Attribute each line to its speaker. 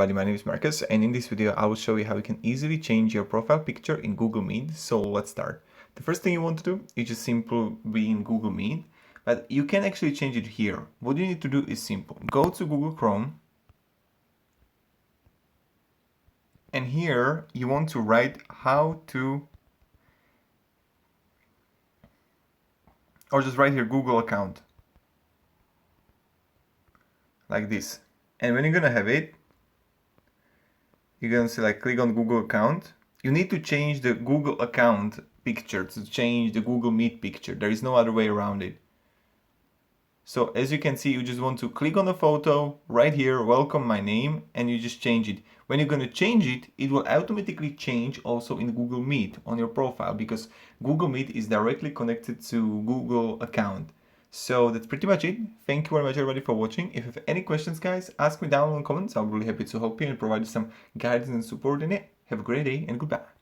Speaker 1: everybody, my name is Marcus, and in this video I will show you how you can easily change your profile picture in Google Meet. So let's start. The first thing you want to do is just simply be in Google Meet, but you can actually change it here. What you need to do is simple. Go to Google Chrome, and here you want to write how to, or just write here Google account, like this. And when you're gonna have it, you're gonna select click on Google account. You need to change the Google account picture to change the Google Meet picture. There is no other way around it. So as you can see, you just want to click on the photo right here, welcome my name, and you just change it. When you're going to change it, it will automatically change also in Google Meet on your profile, because Google Meet is directly connected to Google account. So that's pretty much it. Thank you very much everybody for watching. If you have any questions, guys, ask me down in the comments. I'll be really happy to help you and provide you some guidance and support in it. Have a great day and goodbye.